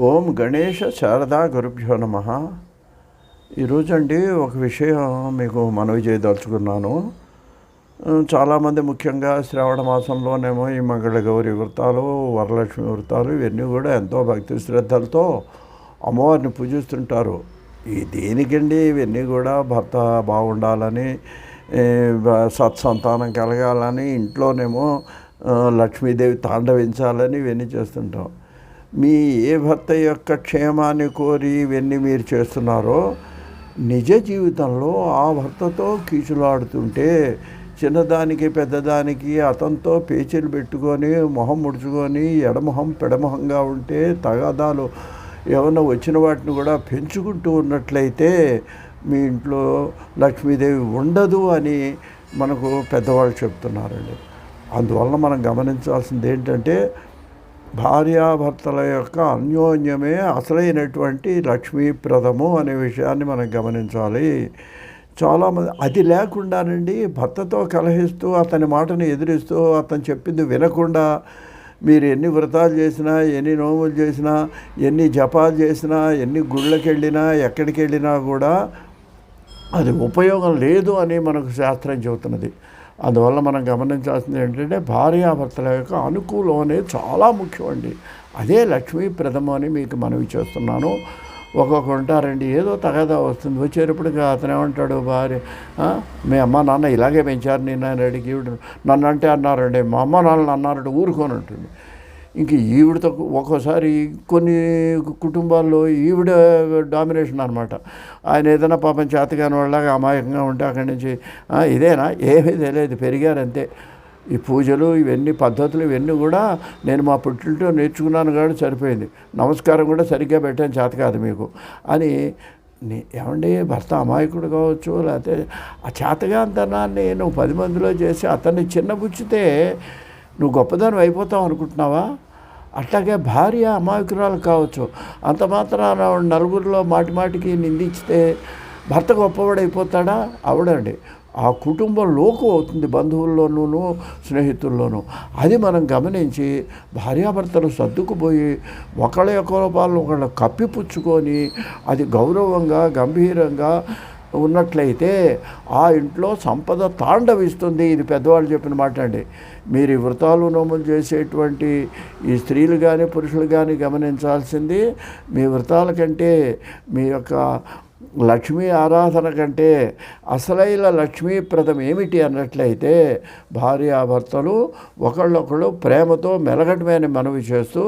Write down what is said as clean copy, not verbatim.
ఓం గణేష శారదా గురుభ్యో నమ. ఈరోజండి ఒక విషయం మీకు మనవి చేయదలుచుకున్నాను. చాలామంది ముఖ్యంగా శ్రావణ మాసంలోనేమో ఈ మంగళగౌరి వ్రతాలు, వరలక్ష్మి వ్రతాలు ఇవన్నీ కూడా ఎంతో భక్తి శ్రద్ధలతో అమ్మవారిని పూజిస్తుంటారు. ఈ దేనికండి ఇవన్నీ కూడా భర్త బాగుండాలని, సత్సంతానం కలగాలని, ఇంట్లోనేమో లక్ష్మీదేవి తాండవించాలని ఇవన్నీ చేస్తుంటాం. మీ ఏ భర్త యొక్క క్షేమాన్ని కోరి ఇవన్నీ మీరు చేస్తున్నారో, నిజ జీవితంలో ఆ భర్తతో కీచులాడుతుంటే, చిన్నదానికి పెద్దదానికి అతనితో పేచీలు పెట్టుకొని మొహం ముడుచుకొని ఎడమొహం పెడమొహంగా ఉంటే, తగాదాలు ఏమన్నా వచ్చిన వాటిని కూడా పెంచుకుంటూ ఉన్నట్లయితే మీ ఇంట్లో లక్ష్మీదేవి ఉండదు అని మనకు పెద్దవాళ్ళు చెప్తున్నారండి. అందువల్ల మనం గమనించాల్సింది ఏంటంటే, భార్యాభర్తల యొక్క అన్యోన్యమే అసలైనటువంటి లక్ష్మీప్రదము అనే విషయాన్ని మనం గమనించాలి. చాలామంది అది లేకుండానండి, భర్తతో కలహిస్తూ, అతని మాటను ఎదిరిస్తూ, అతను చెప్పింది వినకుండా మీరు ఎన్ని వ్రతాలు చేసినా, ఎన్ని నోములు చేసినా, ఎన్ని జపాలు చేసినా, ఎన్ని గుళ్ళకి వెళ్ళినా, ఎక్కడికి వెళ్ళినా కూడా అది ఉపయోగం లేదు అని మనకు శాస్త్రం చెబుతున్నది. అందువల్ల మనం గమనించాల్సింది ఏంటంటే, భార్యాభర్తల యొక్క అనుకూలం అనేది చాలా ముఖ్యం అండి. అదే లక్ష్మీప్రదము అని మీకు మనవి చేస్తున్నాను. ఒక్కొక్కరు ఉంటారండి, ఏదో తగాదా వస్తుంది, వచ్చేటప్పటికి అతను ఏమంటాడు, భార్య మీ అమ్మ నాన్న ఇలాగే పెంచారు నేను అని అడిగి, నన్ను అంటే అన్నారండి, మా అమ్మ నాన్న అన్నారంటే ఊరుకొని ఉంటుంది. ఇంక ఈవిడతో ఒక్కోసారి కొన్ని కుటుంబాల్లో ఈవిడ డామినేషన్ అనమాట. ఆయన ఏదైనా పాపం చేతగాని వాళ్ళగా అమాయకంగా ఉంటే అక్కడి నుంచి ఇదేనా, ఏమీ తెలియదు, పెరిగారంతే. ఈ పూజలు ఇవన్నీ పద్ధతులు ఇవన్నీ కూడా నేను మా పుట్టింటో నేర్చుకున్నాను కాబట్టి సరిపోయింది, నమస్కారం కూడా సరిగ్గా పెట్టాను, చేత కాదు మీకు అని. ఏమండి, భర్త అమాయకుడు కావచ్చు, లేకపోతే ఆ చేతగాంతనాన్ని నువ్వు 10 మందిలో చేసి అతన్ని చిన్నబుచ్చితే నువ్వు గొప్పదాన్ని అయిపోతావు అనుకుంటున్నావా? అట్లాగే భార్య అమాయకురాలు కావచ్చు, అంత మాత్రాన నలుగురిలో మాటిమాటికి నిందించితే భర్త గొప్పవాడైపోతాడా? అవడండి. ఆ కుటుంబం లోకు అవుతుంది, బంధువుల్లోనూ స్నేహితుల్లోనూ. అది మనం గమనించి భార్యాభర్తలు సర్దుకుపోయి ఒకళ్ళ యొక్క లోపాలను ఒకళ్ళు కప్పిపుచ్చుకొని అది గౌరవంగా గంభీరంగా ఉన్నట్లయితే ఆ ఇంట్లో సంపద తాండవిస్తుంది. ఇది పెద్దవాళ్ళు చెప్పిన మాట అండి. మీరు ఈ వ్రతాలు నోములు చేసేటువంటి ఈ స్త్రీలు కానీ పురుషులు కానీ గమనించాల్సింది, మీ వ్రతాల కంటే, మీ యొక్క లక్ష్మీ ఆరాధన కంటే అసలైన లక్ష్మీప్రదం ఏమిటి అన్నట్లయితే, భార్యాభర్తలు ఒకళ్ళొకళ్ళు ప్రేమతో మెలగటమే అని మనవి చేస్తూ